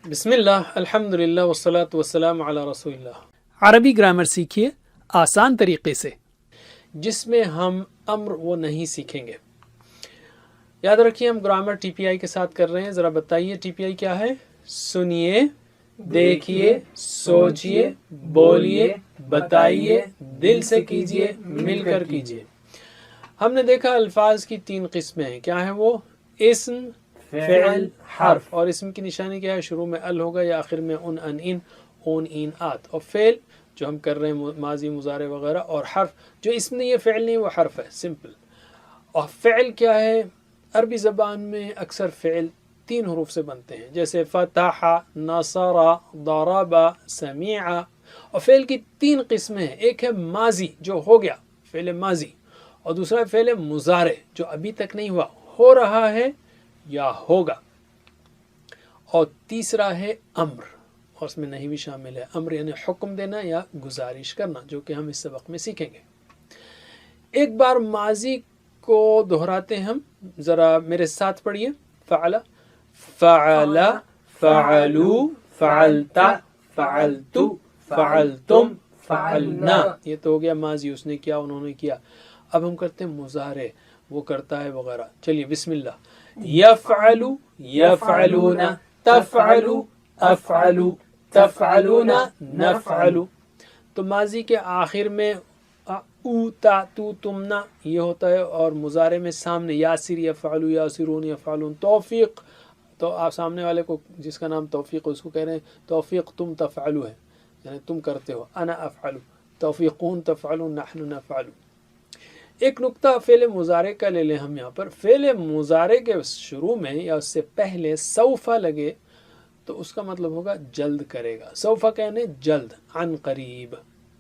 بسم اللہ الحمد للہ والصلاة والسلام علی رسول اللہ۔ عربی گرامر سیکھیے آسان طریقے سے، جس میں ہم امر و نہیں سیکھیں گے۔ یاد رکھیے ہم گرامر ٹی پی آئی کے ساتھ کر رہے ہیں۔ ذرا بتائیے ٹی پی آئی کیا ہے؟ سنیے، دیکھیے، سوچیے، بولیے، بتائیے، دل سے کیجیے، مل کر کیجیے۔ ہم نے دیکھا الفاظ کی 3 قسمیں ہیں، کیا ہیں وہ؟ اسم، فعل، حرف۔ اور اسم کی نشانی کیا ہے؟ شروع میں ال ہوگا یا آخر میں ان، اون، این، آت۔ اور فعل جو ہم کر رہے ہیں ماضی، مضارع وغیرہ، اور حرف جو اسم نہیں ہے، فعل نہیں، وہ حرف ہے، سمپل۔ اور فعل کیا ہے؟ عربی زبان میں اکثر فعل 3 حروف سے بنتے ہیں، جیسے فتح، نصر، ضرب، سمع۔ اور فعل کی 3 قسمیں ہیں، ایک ہے ماضی جو ہو گیا، فعل ماضی، اور دوسرا فعل مضارع جو ابھی تک نہیں ہوا، ہو رہا ہے یا ہوگا، اور تیسرا ہے امر، اور اس میں نہیں بھی شامل ہے۔ امر یعنی حکم دینا یا گزارش کرنا، جو کہ ہم اس سبق میں سیکھیں گے۔ ایک بار ماضی کو دہراتے ہیں ہم، ذرا میرے ساتھ پڑھیے۔ فعل، فعل، فعلوا، فعلت، فعلت، فعلتم، فعلنا۔ یہ تو ہو گیا ماضی، اس نے کیا، انہوں نے کیا۔ اب ہم کرتے ہیں مضارع، وہ کرتا ہے وغیرہ۔ چلیے بسم اللہ۔ یفعل، یفعلون، تفعل، افعل، تفعلون، نفعل۔ تو ماضی کے آخر میں او، تا، تو، تمنا یہ ہوتا ہے، اور مضارع میں سامنے یاسر، یفعل، یاسرون، یفعلون۔ توفیق، تو آپ سامنے والے کو جس کا نام توفیق ہے اس کو کہہ رہے ہیں توفیق تم تفعلو ہے، یعنی تم کرتے ہو۔ انا افعل، توفیقون تفعلون، نحن نفعل۔ ایک نقطہ فعل مضارع کا لے لیں ہم یہاں پر۔ فعل مضارع کے شروع میں یا اس سے پہلے سوف لگے تو اس کا مطلب ہوگا جلد کرے گا۔ سوف کہنے جلد، عن قریب،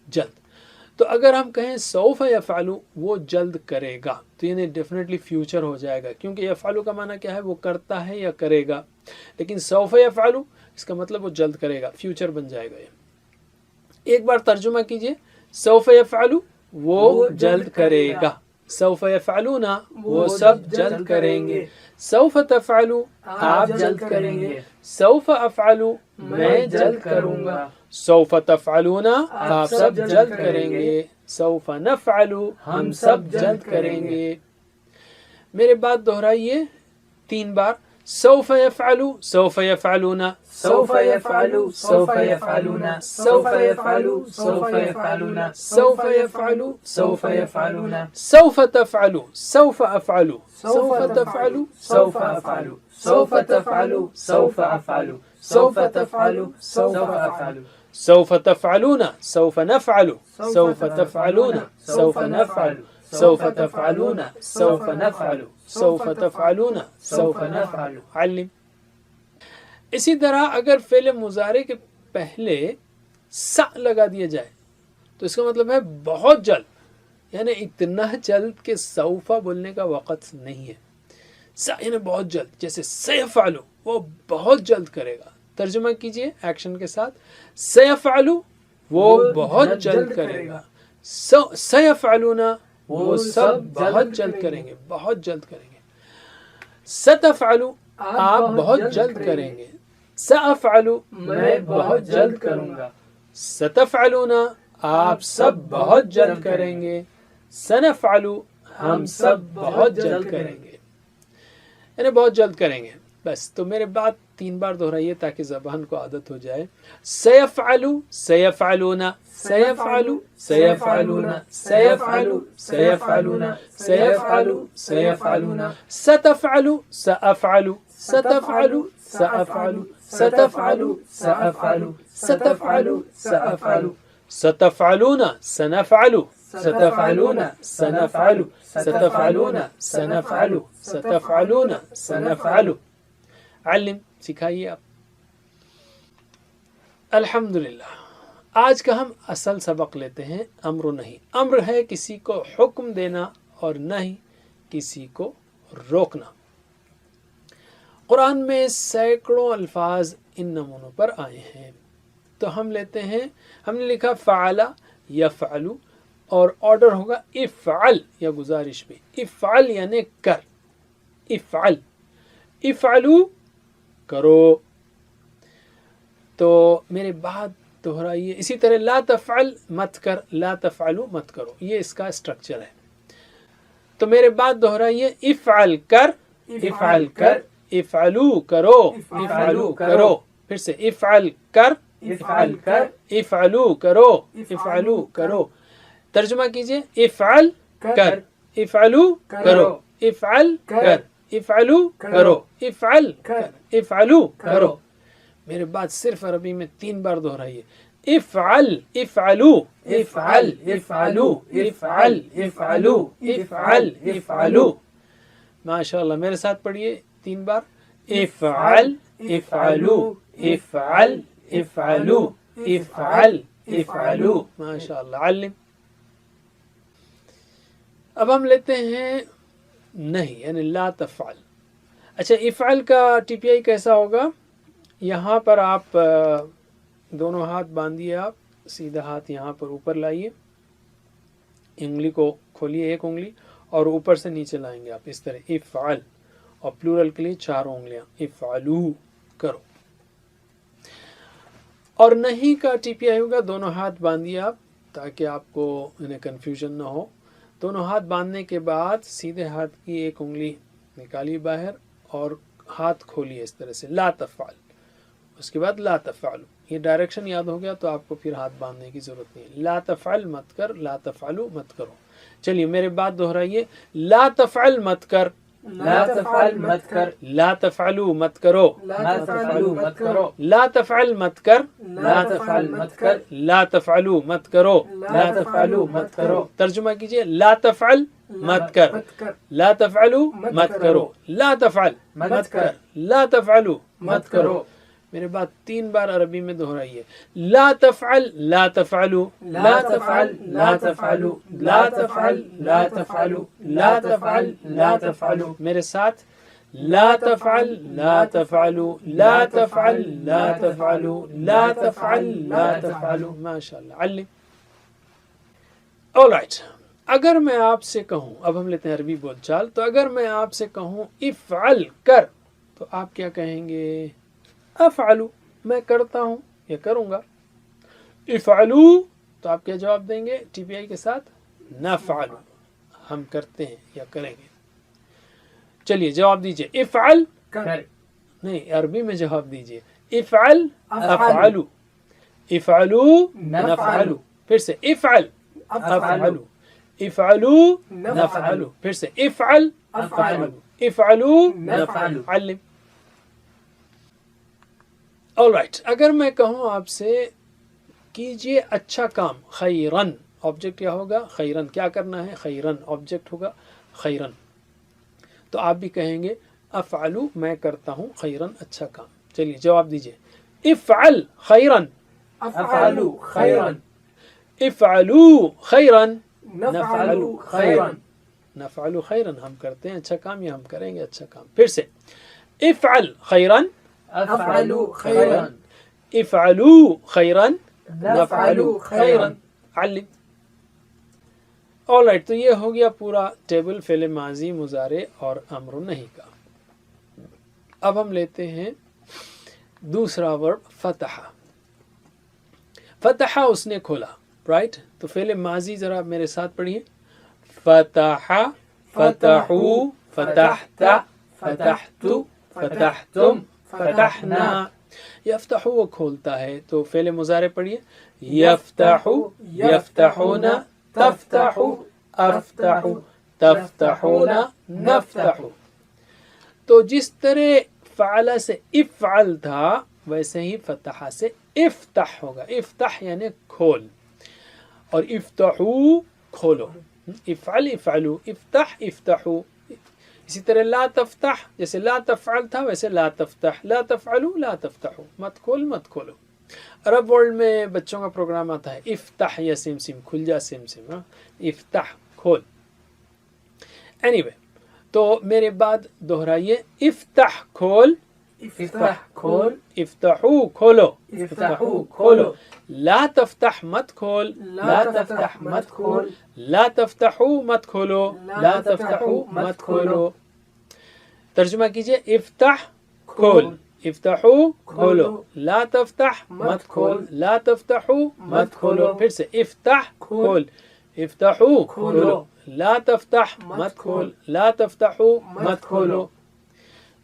جلد۔ تو اگر ہم کہیں سوف یفعل، وہ جلد کرے گا، تو یعنی ڈیفینیٹلی فیوچر ہو جائے گا، کیونکہ یفعل کا معنی کیا ہے؟ وہ کرتا ہے یا کرے گا۔ لیکن سوف یفعل اس کا مطلب وہ جلد کرے گا، فیوچر بن جائے گا یہ۔ ایک بار ترجمہ کیجئے۔ سوف یفعل وہ جلد کرے گا، سوف یفعلون وہ سب جلد کریں گے، سوف تفعل آپ جلد کریں گے، سوف افعل میں جلد کروں گا، سوف تفعلون آپ سب جلد کریں گے، سوف نفعل ہم سب جلد کریں گے۔ میرے بات دہرائیے 3 بار۔ سوف يفعل، سوف يفعلون، سوف يفعل، سوف يفعلون، سوف يفعل، سوف يفعلون، سوف يفعل، سوف يفعلون، سوف تفعل، سوف أفعل، سوف تفعل، سوف أفعل، سوف تفعل، سوف أفعل، سوف تفعل، سوف أفعل، سوف تفعلون، سوف نفعل، سوف تفعلون، سوف نفعل، سوف تفعلون، سوف نفعل، سوف تفعلون، سوف نفعل۔ علم۔ اسی طرح اگر فعل مضارع کے پہلے سا لگا دیا جائے تو اس کا مطلب ہے بہت جلد، یعنی اتنا جلد کہ سوفا بولنے کا وقت نہیں ہے۔ سا یعنی بہت جلد، جیسے سیفعل وہ بہت جلد کرے گا۔ ترجمہ کیجئے ایکشن کے ساتھ۔ سیفعل وہ بہت جلد کرے گا، سیفعلون وہ سب بہت جلد کریں گے، بہت جلد کریں گے۔ ستفعل آپ بہت جلد کریں گے، سأفعل میں بہت جلد کروں گا، ستفعلون آپ سب بہت جلد کریں گے، سنفعل ہم سب بہت جلد کریں گے، یعنی بہت جلد کریں گے۔ بس تو میرے بات 3 بار دہرائیے تاکہ زبان کو عادت ہو جائے۔ سيفعل، سيفعلون، سيفعل، سيفعلون، سيفعل، سيفعلون، سيفعل، سيفعلون، ستفعل، سأفعل، ستفعل، سأفعل، ستفعل، سأفعل، ستفعل، سأفعل، ستفعلون، سنفعل، ستفعلون، سنفعل، ستفعلون، سنفعل، ستفعلون، سنفعل۔ علم، سکھائیے آپ۔ الحمدللہ۔ آج کا ہم اصل سبق لیتے ہیں امر و نہیں۔ امر ہے کسی کو حکم دینا اور نہیں کسی کو روکنا۔ قرآن میں سینکڑوں الفاظ ان نمونوں پر آئے ہیں، تو ہم لیتے ہیں، ہم نے لکھا فعل یفعل، اور آرڈر ہوگا افعل یا گزارش میں۔ افعل یعنی کر، افعل، افعلو کرو، تو میرے بعد دہرائیے. اسی طرح لا تفعل مت کر، لا تفعلو مت کرو، یہ اس کا اسٹرکچر ہے. تو میرے بعد دہرائیے افعل کر، افعل کر، افعلو کرو، افعلو کرو. پھر سے افعل کر، افعل کر، افعلو کرو، افعلو کرو. ترجمہ کیجئے افعل کر، افعلو کرو، افعل کر، افعلو کرو، افعل کر، افعلو کرو. میرے بعد صرف عربی میں 3 بار دہرائیے افعل، افعلو، افعل، افعلو، افعل، افعلو، افعل، افعلو. ماشاء اللہ، میرے ساتھ پڑھیے 3 بار افعل، افعلو، افعل، افعلو، افعل، افعلو. ماشاء اللہ. علم. اب ہم لیتے ہیں نہیں، یعنی لا تفعل. اچھا، افعل کا ٹی پی آئی کیسا ہوگا؟ یہاں پر آپ دونوں ہاتھ باندھیے، آپ سیدھا ہاتھ یہاں پر اوپر لائیے، انگلی کو کھولیے، ایک انگلی، اور اوپر سے نیچے لائیں گے آپ اس طرح افعل، اور پلورل کے لیے 4 انگلیاں افعلو کرو. اور نہیں کا ٹی پی آئی ہوگا، دونوں ہاتھ باندھیے آپ تاکہ آپ کو انہیں کنفیوژن نہ ہو. دونوں ہاتھ باندھنے کے بعد سیدھے ہاتھ کی ایک انگلی نکالیے باہر اور ہاتھ کھولیے اس طرح سے لا تفعل. اس کے بعد لا تفعلو. یہ ڈائریکشن یاد ہو گیا تو آپ کو پھر ہاتھ باندھنے کی ضرورت نہیں ہے. لا تفعل مت کر، لا تفعلو مت کرو. چلیے میرے بات دہرائیے لا تفعل مت کر، لا تفعل مت کر، لا تفعلو مت کرو، لا تفعلو مت کرو، لا تفعل مت کر، لا تفعل مت کر، لا تفعلو مت کرو. لا تفعلو مت کرو. ترجمہ کیجئے لا تفعل مت کر، لا تفعلو مت کرو، لا تفعل مت کر، لا تفعلو مت کرو. میرے بعد 3 بار عربی میں دہرائیے لا تفعل، لا تفعلو، لا تفعل، لا تفعلو، لا تفعل، لا تفعلو، لا تفعل، لا تفعلو. میرے ساتھ لا تفعل، لا تفعلو، لا تفعل، لا تفعلو، لا تفعل، لا تفعلو. ماشاء اللہ. علم. alright. اگر میں آپ سے کہوں، اب ہم لیتے ہیں عربی بول چال، تو اگر میں آپ سے کہوں افعل کر، تو آپ کیا کہیں گے؟ افعلو، میں کرتا ہوں یا کروں گا. افعلو، تو آپ کیا جواب دیں گے ٹی پی آئی کے ساتھ؟ نفعلو، ہم کرتے ہیں یا کریں گے. چلیے جواب دیجئے افعل، کر، نہیں عربی میں جواب دیجئے افعل، افعلو، افعلو، نفعلو. پھر سے افعل، افعلو، افعلو، نفعلو. پھر سے افعل، افعلو، افعلو، نفعلو. علم. alright. اگر میں کہوں آپ سے کیجئے اچھا کام، خیرن، آبجیکٹ کیا ہوگا؟ خیرن. کیا کرنا ہے؟ خیرن. آبجیکٹ ہوگا خیرن. تو آپ بھی کہیں گے افعلو، میں کرتا ہوں خیرن، اچھا کام. چلیے جواب دیجئے افعل خیرن، افعلو خیرا، افعلو خیرن، نفعلو خیرا، نفعلو خیرن، ہم کرتے ہیں اچھا کام یا ہم کریں گے اچھا کام. پھر سے افعل خیرن، افعلو خیرا، افعلو خیرن، نفعلو خیرا. علم. alright. تو یہ ہو گیا پورا ٹیبل فعل ماضی، مضارع اور امر نہیں کا. اب ہم لیتے ہیں دوسرا ورب فتح. فتح، اس نے کھولا، رائٹ. تو فعل ماضی ذرا میرے ساتھ پڑھیے فتح، فتحو، فتحت، فتحت، فتحتم، فتحنا. یفتح وہ کھولتا ہے، تو فعل مضارع پڑھیے یفتح، یفتحون، تفتح، افتح، تفتحون، نفتح. تو جس طرح فعل سے افعل تھا ویسے ہی فتح سے افتح ہوگا. افتح یعنی کھول، اور افتحو کھولو. افعل افعلو، افتح افتحو. اسی طرح لا تفتح، جیسے لا تفعل تھا ویسے لا تفتح، لا تفعلو لا تفتحو. مت کھول، مت کھولو. عرب ورلڈ میں بچوں کا پروگرام آتا ہے افتح یا سم سم، کھل جا سم سم. افتح کھول. اینی وے، تو میرے بعد دہرائیے افتح کھول، افتح کھول، افتحو کھولو، افتحو کھولو. لا تفتح مت کھول، لا تفتح مت کھول، لا تفتحو مت کھولو، لا تفتحو مت کھولو. ترجمہ کیجئے افتح کھول، افتحو کھولو، کھولو، لا تفتح مت کھول، لا تفتحو مت کھولو، پھر سے افتح کھول، افتحو کھولو، لا تفتح مت کھول، لا تفتحو مت کھولو.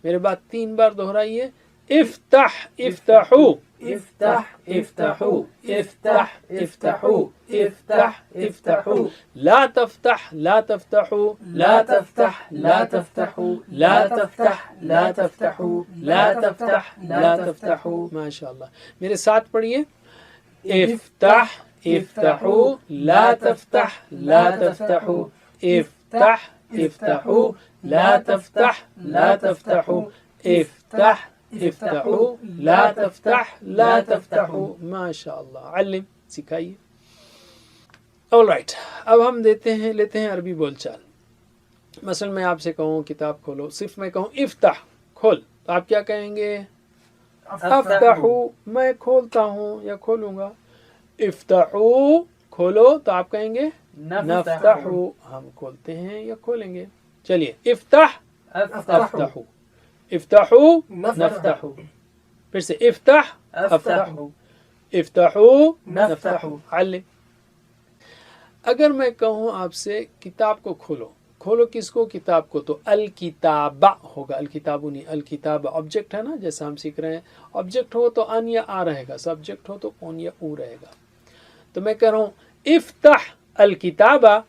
میرے بعد 3 بار دہرائیے. افتح افتحو، افتح افتحو، افتح افتحو، افتح افتحو، لا تفتح لا تفتحو، لا تفتح لا تفتحو، لا تفتح لا تفتحو، لا تفتح لا تفتحو. ماشاء اللہ. میرے ساتھ پڑھیے. افتح افتحو لا تفتح لا تفتحو، افتح افتحو لا تفتح لا تفتحو، افتح افتحو لا تفتح لا تفتحو. ماشاء اللہ. علم، سکھائیے. All right. اب ہم لیتے ہیں عربی بول چال. مثلا میں آپ سے کہوں کتاب کھولو، صرف میں کہوں افتح کھول، تو آپ کیا کہیں گے؟ افتحو، میں کھولتا ہوں یا کھولوں گا. افتحو کھولو، تو آپ کہیں گے نفتحو، ہم کھولتے ہیں یا کھولیں گے. چلیے. افتح افتحو، افتحو نفتحو، پھر سے افتح افتحو، افتحو نفتحو. علم. اگر میں کہوں آپ سے کتاب کو کھولو، کھولو کس کو؟ کتاب کو، تو الکتابہ ہوگا. الکتابو نہیں، الکتابہ آبجیکٹ ہے نا، جیسا ہم سیکھ رہے ہیں. آبجیکٹ ہو تو ان یا آ رہے گا، سبجیکٹ ہو تو اون یا او رہے گا. تو میں کہہ رہا ہوں افتح الکتابہ،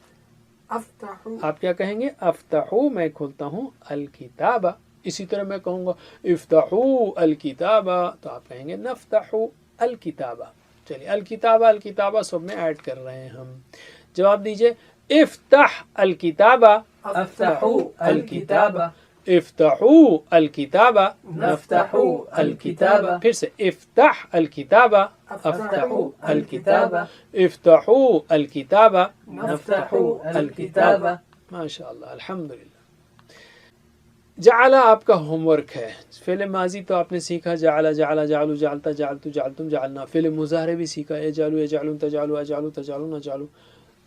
افتحو، آپ کیا کہیں گے؟ افتحو، میں کھولتا ہوں الکتابہ. اسی طرح میں کہوں گا افتحو الکتابہ، تو آپ کہیں گے نفتحو الکتابہ. چلیے. الکتابہ الکتابہ سب میں ایڈ کر رہے ہیں ہم. جواب دیجئے. افتح الکتابہ، افتحو الکتابہ، افتحو الکتابہ، نفتحو الکتابہ، پھر سے افتح الکتابہ، افتحو الکتابہ، افتحو الکتابہ، نفتحو الکتابہ. ماشاء اللہ. الحمدللہ. جعل آپ کا ہوم ورک ہے. فعل ماضی تو آپ نے سیکھا، جعل جعل جعلو جعلتا جعلتو جعلتم جعلنا. فعل مضارع بھی سیکھا، اجعلوا یجعلون تجعلوا اجعلوا تجعلون اجعلوا.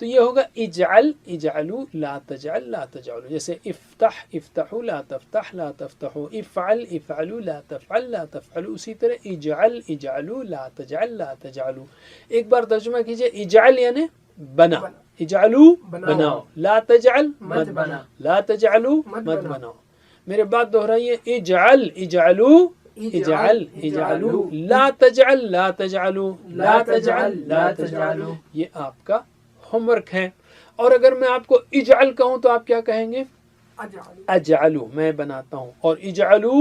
تو یہ ہوگا اجعل اجعلوا لا تجعل لا تجعلوا. جیسے افتح افتحوا لا تفتح لا تفتحوا، افعل افعلوا لا تفعل لا تفعلوا. اسی طرح اجعل اجعلوا لا تجعل لا تجعلوا. ایک بار ترجمہ کیجئے. اجعل یعنی بنا، اجعلوا بناؤ، لا تجعل مت بنا، لا تجعلوا مت بناؤ. میرے بات دہرائیے. اجعل اجعلوا اجعل اجعلوا لا تجعل لا تجعلوا لا تجعل لا تجعلوا. یہ آپ کا ہوم ورک ہے. اور اگر میں آپ کو اجعل کہوں تو آپ کیا کہیں گے؟ اجعلو، میں بناتا ہوں، اور اجعلو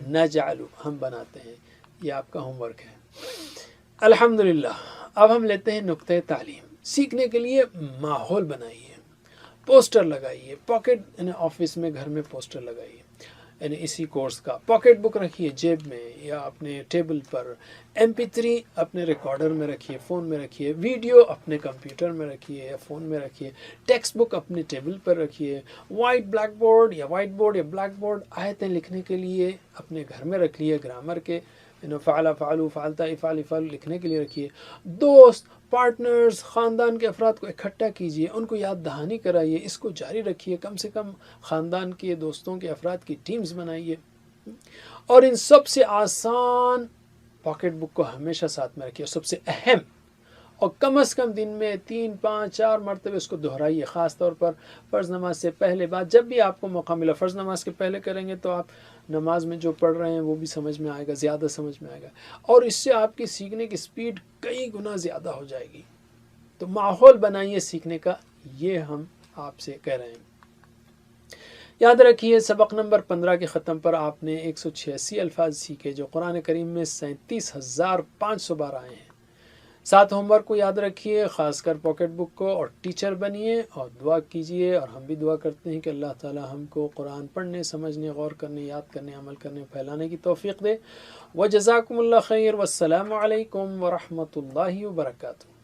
نجعلو، ہم بناتے ہیں. یہ آپ کا ہوم ورک ہے. الحمدللہ. اب ہم لیتے ہیں نقطہ تعلیم. سیکھنے کے لیے ماحول بنائیے، پوسٹر لگائیے، پاکٹ یعنی آفس میں گھر میں پوسٹر لگائیے. یعنی اسی کورس کا پاکٹ بک رکھیے جیب میں یا اپنے ٹیبل پر. MP3 اپنے ریکارڈر میں رکھیے، فون میں رکھیے. ویڈیو اپنے کمپیوٹر میں رکھیے یا فون میں رکھیے. ٹیکسٹ بک اپنے ٹیبل پر رکھیے. وائٹ بلیک بورڈ یا بلیک بورڈ آیتیں لکھنے کے لیے اپنے گھر میں رکھ لیے. گرامر کے فعل فعلوا فعلتا افعل افعل لکھنے کے لیے رکھیے. دوست، پارٹنرز، خاندان کے افراد کو اکٹھا کیجیے، ان کو یاد دہانی کرائیے. اس کو جاری رکھیے. کم سے کم خاندان کے دوستوں کے افراد کی ٹیمز بنائیے. اور ان سب سے آسان پاکٹ بک کو ہمیشہ ساتھ میں رکھیے. سب سے اہم، اور کم از کم دن میں 3 5 4 مرتبہ اس کو دہرائیے. خاص طور پر فرض نماز سے پہلے. بعد جب بھی آپ کو موقع ملا، فرض نماز کے پہلے کریں گے تو آپ نماز میں جو پڑھ رہے ہیں وہ بھی سمجھ میں آئے گا، زیادہ سمجھ میں آئے گا، اور اس سے آپ کی سیکھنے کی سپیڈ کئی گنا زیادہ ہو جائے گی. تو ماحول بنائیے سیکھنے کا، یہ ہم آپ سے کہہ رہے ہیں. یاد رکھیے سبق نمبر 15 کے ختم پر آپ نے 186 الفاظ سیکھے جو قرآن کریم میں 37,500 بار آئے ہیں. 7 ہوم ورک کو یاد رکھیے، خاص کر پاکٹ بک کو، اور ٹیچر بنیے اور دعا کیجیے. اور ہم بھی دعا کرتے ہیں کہ اللہ تعالی ہم کو قرآن پڑھنے، سمجھنے، غور کرنے، یاد کرنے، عمل کرنے، پھیلانے کی توفیق دے. وجزاکم اللہ خیر، والسلام علیکم ورحمۃ اللہ وبرکاتہ.